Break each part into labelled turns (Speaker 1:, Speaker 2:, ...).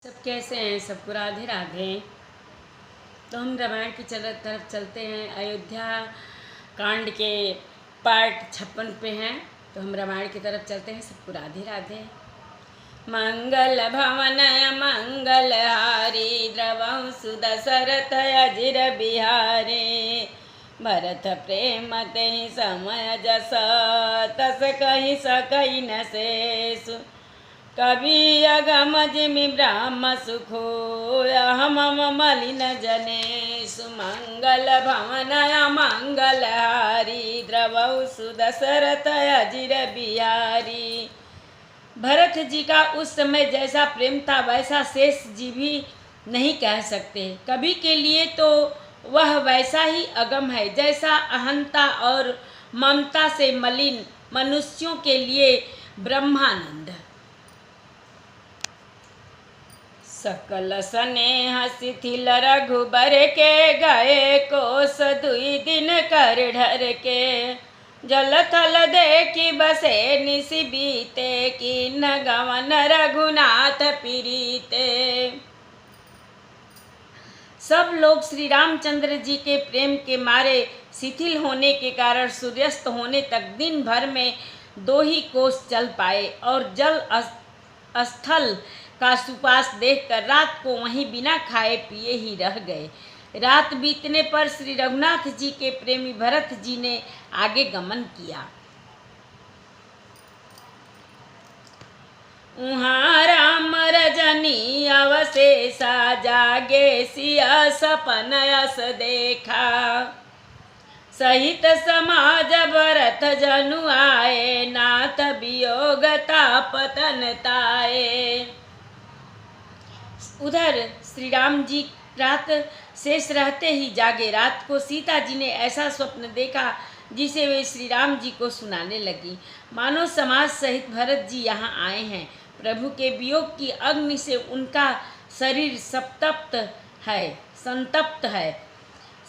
Speaker 1: सब कैसे हैं? सबको राधे राधे। तो हम रामायण की तरफ चलते हैं। अयोध्या कांड के पार्ट 56 पे हैं। तो हम रामायण की तरफ चलते हैं। सबको राधे राधे। मंगल भवन मंगल हारी द्रवं सुदशरथ अजिर बिहारे भरत प्रेम ते समय जस तस कहि सकहि न शेषु कवि अगम जिमि ब्रह्म सुखो अहम मलिन जनेषु मंगल भवन मंगल हारी द्रवौ सुदशरथ अजिर बिहारी। भरत जी का उस समय जैसा प्रेम था वैसा शेष जी भी नहीं कह सकते। कवि के लिए तो वह वैसा ही अगम है जैसा अहंता और ममता से मलिन मनुष्यों के लिए ब्रह्मानंद। सकल स्नेह शिथिल रघुबर के गए कोस दुई दिन कर ढर के जल थल देखी बसे निसि बीते की न गवन रघुनाथ पीरीते। सब लोग श्री रामचंद्र जी के प्रेम के मारे शिथिल होने के कारण सूर्यास्त होने तक दिन भर में 2 ही कोस चल पाए और जल स्थल का सुपास देखकर रात को वहीं बिना खाए पिए ही रह गए। रात बीतने पर श्री रघुनाथ जी के प्रेमी भरत जी ने आगे गमन किया। उहाँ राम रजनी अवशेषा जागे सिया सपन यस देखा सहित समाज भरत जनु आए नाथ वियोग तापतन ताए। उधर श्री राम जी रात शेष रहते ही जागे। रात को सीता जी ने ऐसा स्वप्न देखा जिसे वे श्री राम जी को सुनाने लगी। मानो समाज सहित भरत जी यहाँ आए हैं। प्रभु के वियोग की अग्नि से उनका शरीर संतप्त है।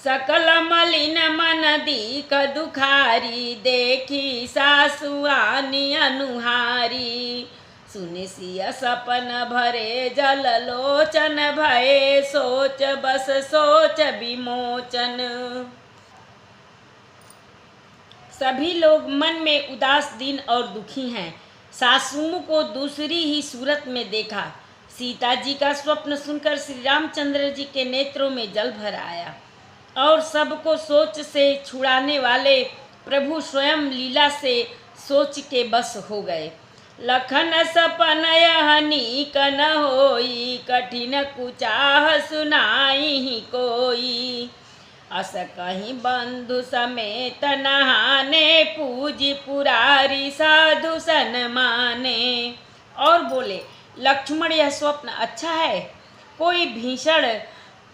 Speaker 1: सकल मलिन मन दीक दुखारी देखी सासुआनी अनुहारी सुनि सिय सपन भरे जल लोचन भये सोच बस सोच विमोचन। सभी लोग मन में उदास दीन और दुखी हैं। सासुओं को दूसरी ही सूरत में देखा। सीता जी का स्वप्न सुनकर श्री रामचंद्र जी के नेत्रों में जल भर आया और सबको सोच से छुड़ाने वाले प्रभु स्वयं लीला से सोच के बस हो गए। लखन सपन यह नीक न होई कठिन कुचाह सुनाई ही कोई अस कहीं बंधु समेत नहाने पूजी पुरारी साधु सन माने। और बोले, लक्ष्मण यह स्वप्न अच्छा है। कोई भीषण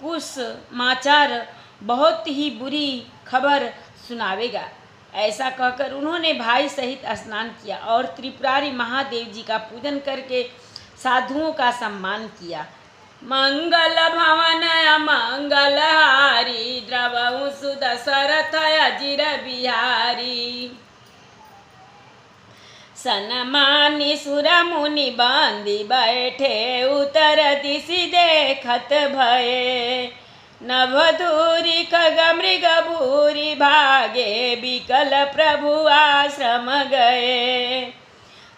Speaker 1: कुसमाचार बहुत ही बुरी खबर सुनावेगा। ऐसा कहकर उन्होंने भाई सहित स्नान किया और त्रिपुरारी महादेव जी का पूजन करके साधुओं का सम्मान किया। मंगल भवन मंगल हारी द्रवहु सुदशरथ अजिर बिहारी सनमानी सुर मुनि बांधी बैठे उतर दिशि देखत भये नभधूरी खग मृग भूरी भागे बिकल प्रभु आश्रम गए।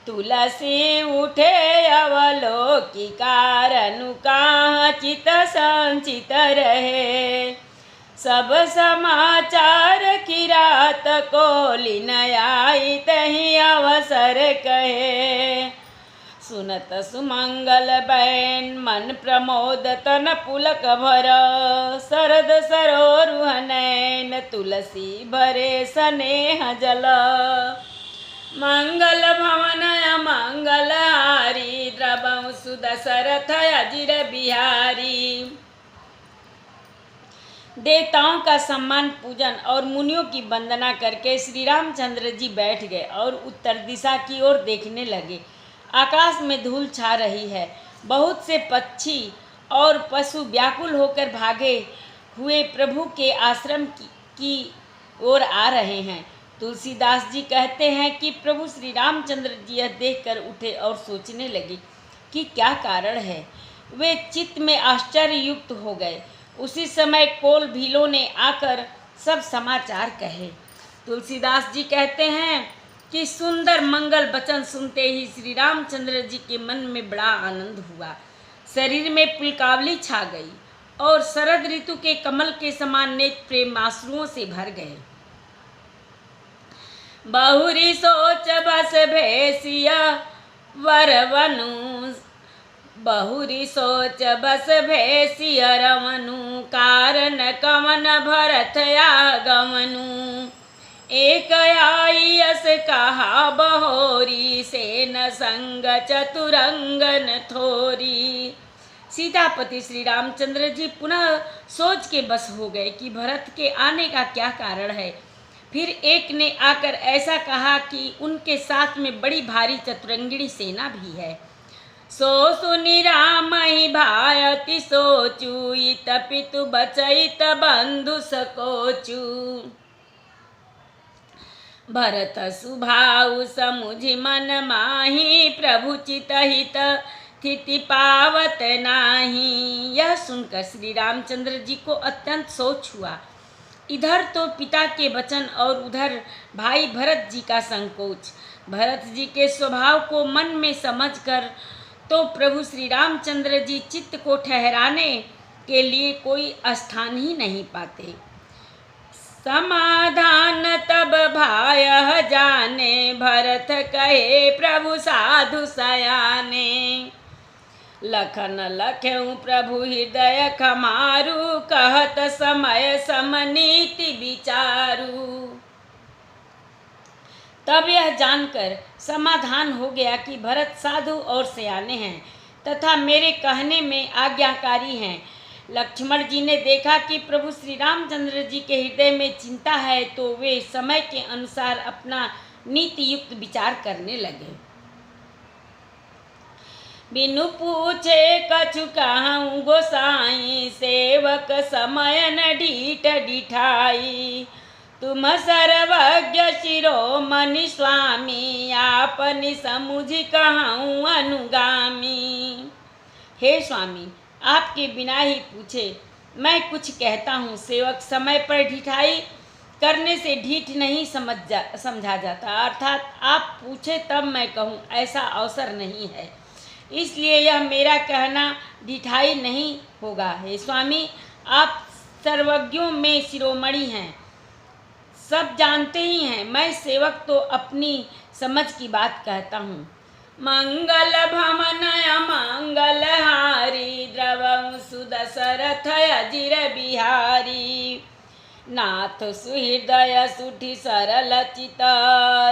Speaker 1: तुलसी उठे अवलोकी कारनु कहाँ चित संचित रहे सब समाचार की रात को लिन आई तही अवसर कहे सुनत सुमंगल बैन मन प्रमोद तन पुलक भर शरद सरोरुह नैन तुलसी भरे स्नेह जल मंगल भवन मंगल हारी द्रवहु सुदशरथ अजिर बिहारी। देवताओं का सम्मान पूजन और मुनियों की वंदना करके श्री रामचंद्र जी बैठ गए और उत्तर दिशा की ओर देखने लगे। आकाश में धूल छा रही है। बहुत से पक्षी और पशु व्याकुल होकर भागे हुए प्रभु के आश्रम की ओर आ रहे हैं। तुलसीदास जी कहते हैं कि प्रभु श्री रामचंद्र जी यह देखकर उठे और सोचने लगे कि क्या कारण है। वे चित्त में आश्चर्य युक्त हो गए। उसी समय कोल भीलों ने आकर सब समाचार कहे। तुलसीदास जी कहते हैं कि सुंदर मंगल वचन सुनते ही श्री रामचंद्र जी के मन में बड़ा आनंद हुआ। शरीर में पुलकावली छा गई और शरद ऋतु के कमल के समान नेत्र प्रेमाश्रुओं से भर गए। बहुरी सोच बस भेसिया वरवनु, बहुरी सोच बस भेसिया रवनु, कारण कवन भरत आगमनु। एक आई यस कहा बहोरी, सेन संग चतुरंगन थोरी। सीतापति श्री रामचंद्र जी पुनः सोच के बस हो गए कि भरत के आने का क्या कारण है। फिर एक ने आकर ऐसा कहा कि उनके साथ में बड़ी भारी चतुरंगिणी सेना भी है। सो सुनि राम ही भायति सोचू, इत पितु बचैत बंधु सकोचू। भरत सुभाउ समुझि मन माही, प्रभु चित हित स्थिति पावत नाही। यह सुनकर श्री रामचंद्र जी को अत्यंत सोच हुआ। इधर तो पिता के वचन और उधर भाई भरत जी का संकोच। भरत जी के स्वभाव को मन में समझकर तो प्रभु श्री रामचंद्र जी चित्त को ठहराने के लिए कोई स्थान ही नहीं पाते। समाधान तब भाय जाने, भरत कहे प्रभु साधु सयाने। लखन लख्यऊ प्रभु हृदय खमारू, कहत समय समनीति विचारू। तब यह जानकर समाधान हो गया कि भरत साधु और सयाने हैं तथा मेरे कहने में आज्ञाकारी हैं। लक्ष्मण जी ने देखा कि प्रभु श्री रामचंद्र जी के हृदय में चिंता है तो वे समय के अनुसार अपना नीति युक्त विचार करने लगे। बिनु पूछे कछु कहूँ गोसाई, सेवक समय न ढीठ डिठाई। तुम सर्वज्ञ शिरोमणि स्वामी, आपनि समुझि कहूँ अनुगामी। हे स्वामी, आपके बिना ही पूछे मैं कुछ कहता हूँ। सेवक समय पर ढिठाई करने से ढीठ नहीं समझा जाता, अर्थात आप पूछे तब मैं कहूँ ऐसा अवसर नहीं है, इसलिए यह मेरा कहना ढिठाई नहीं होगा। हे स्वामी, आप सर्वज्ञों में शिरोमणि हैं, सब जानते ही हैं। मैं सेवक तो अपनी समझ की बात कहता हूँ। मंगल भमनय मंगल हारी, द्रवं सुदशरथ अजिर बिहारी। नाथ सुहृदय सुठि सरल चित,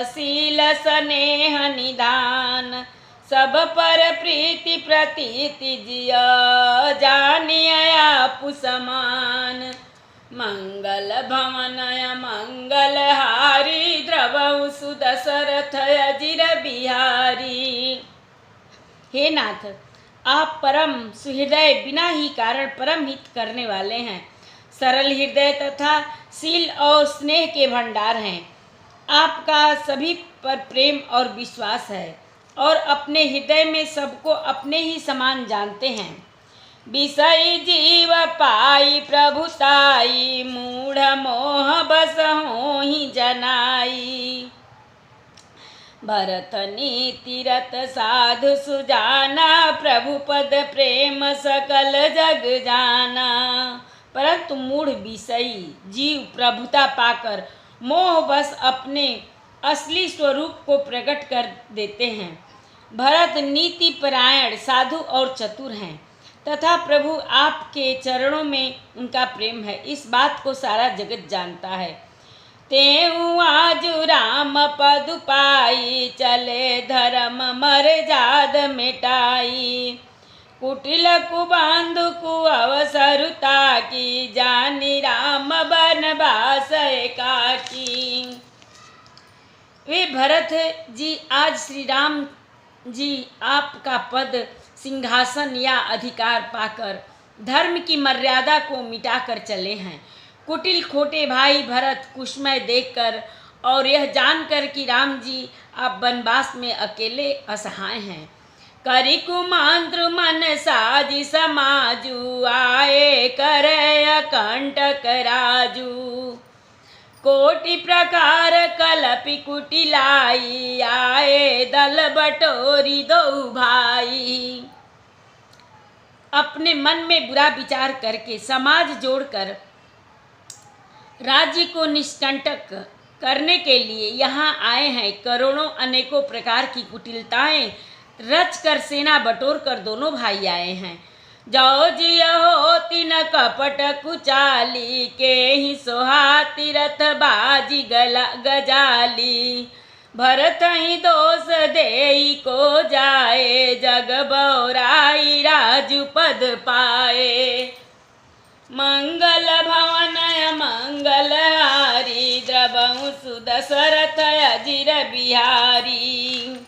Speaker 1: शील स्नेह निधान। सब पर प्रीति प्रतीति जिया, जानिय आपु समान। मंगल भवनय मंगल हारी, द्रवौ सुदशरथ अजिर बिहारी। हे नाथ, आप परम सुहृदय, बिना ही कारण परम हित करने वाले हैं, सरल हृदय तथा शील और स्नेह के भंडार हैं। आपका सभी पर प्रेम और विश्वास है और अपने हृदय में सबको अपने ही समान जानते हैं। विषय जीव पाई प्रभुताई, मूढ़ मोह बस होहि जनाई। भरत नीति रत साधु सुजाना, प्रभु पद प्रेम सकल जग जाना। परंतु मूढ़ विषयी जीव प्रभुता पाकर मोह बस अपने असली स्वरूप को प्रकट कर देते हैं। भरत नीति परायण साधु और चतुर हैं तथा प्रभु आपके चरणों में उनका प्रेम है, इस बात को सारा जगत जानता है। तेऊ आजु राम पद पाई, चले धर्म मर्याद मिटाई। कुटिल कुबांधु कु अवसरुता की, जानी राम बनवास एकाकी। वे भरत जी आज श्री राम जी आपका पद, सिंहासन या अधिकार पाकर धर्म की मर्यादा को मिटाकर चले हैं। कुटिल खोटे भाई भरत कुशमय देखकर और यह जानकर कि राम जी आप वनवास में अकेले असहाय हैं, करी कुमंत्र मन साजी समाजू, आए करे कंटक राजू। कोटि प्रकार कलपि कुटिलाई, आए दल बटोरी दो भाई। अपने मन में बुरा विचार करके समाज जोड़कर राज्य को निष्कंटक करने के लिए यहाँ आए हैं। करोड़ों अनेकों प्रकार की कुटिलताएं रच कर सेना बटोर कर दोनों भाई आए हैं। जाओ जिय होती न कपट कुचाली, के ही सोहाती रथ बाजी गजाली। भरत ही दोष देई को जाए, जग बौराई राजु पद पाए। मंगल भवन मंगल हारी, द्रवहु सुदशरथ अजिर बिहारी।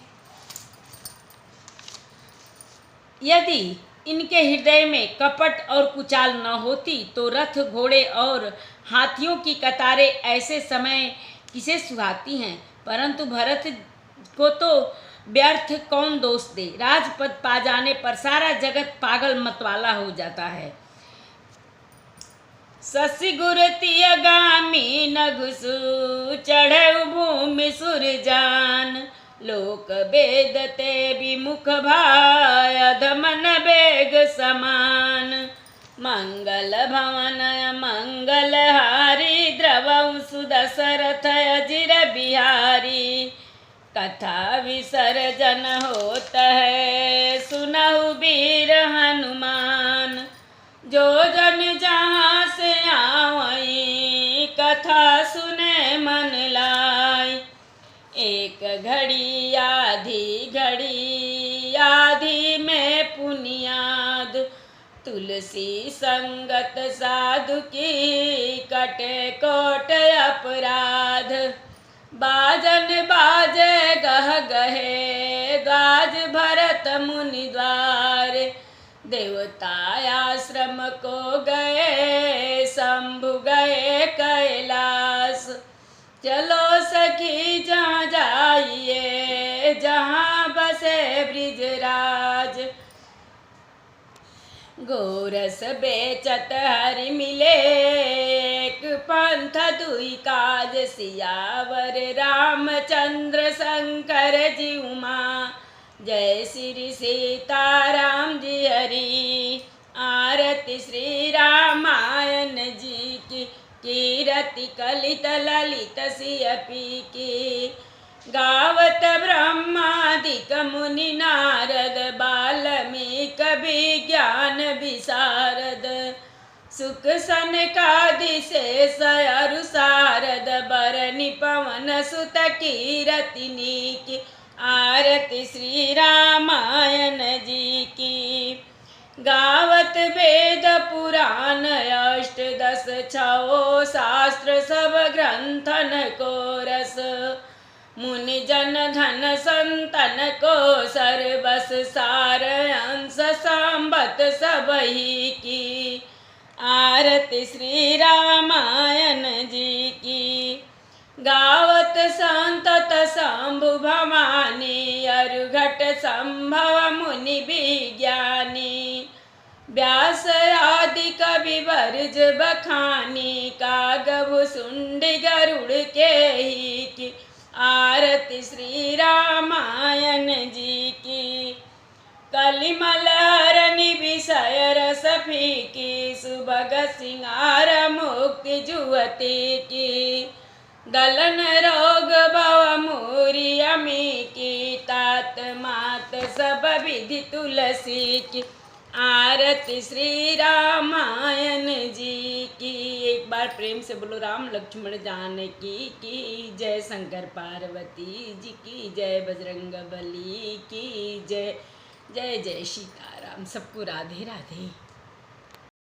Speaker 1: यदि इनके हृदय में कपट और कुचाल न होती तो रथ घोड़े और हाथियों की कतारें ऐसे समय किसे सुहाती हैं। परंतु भरत को तो व्यर्थ कौन दोष दे। राजपद पा जाने पर सारा जगत पागल मतवाला हो जाता है। शशि गुरति गामी नघुसु, चढ़े भूमि सुरजान। लोक वेदते विमुख भाय, अधमन बेग समान। मंगल भवन मंगल हारी, द्रवहु सुदशरथ अजिर बिहारी। कथा विसर्जन होत है, सुनहु वीर हनुमान। जो जन जहाँ से आवई, कथा सुने मन लाई। एक घड़ी आधी में पुनियाद, तुलसी संगत साधु की, कटे कोट अपराध। बाजन बाजे गह गहे, द्वाज भरत मुनि द्वार। देवता आश्रम को गए, शंभु गए कैलाश। चलो सखी जहाँ जाइए, जहाँ बसे ब्रिजराज। गोरस बेचत हरि मिले, एक पंथ दुई काज। सियावर रामचंद्र शंकर जी उमा, जय श्री सीताराम जी हरि। आरती श्री रामायण जी की, कीरति कलित ललित सियपी की। गावत ब्रह्मादिक मुनि नारद, बाल्मीक विज्ञान विशारद। सुख सनकादि शेष अरु सारद, बरनि पवन सुत कीरतिनी की। आरती श्री रामायण जी की। गावत वेद पुराण अष्टदश छौ, शास्त्र सब ग्रंथन को रस। मुनि जन धन संतन को सर्वस, सार अंश संबत सबही की। आरती श्री रामायण जी की। गावत संतत शंभु भवानी, अरुघट संभव मुनि विज्ञानी। व्यास आदि कवि वर्ज बखानी, कागभु सुंडी गरुड़ के ही की। आरती श्री रामायण जी की। कलिमल हरनि विषय रस फीकी, सुभग सिंगार मुक्ति जुवती की। गलन रोग भव मूरी अमी की, तात मात सब विधि तुलसी की। आरती श्री रामायण जी की। एक बार प्रेम से बोलो राम लक्ष्मण जानकी की जय। शंकर पार्वती जी की जय। बजरंग बली की जय। जय जय सीताराम। सबको राधे राधे।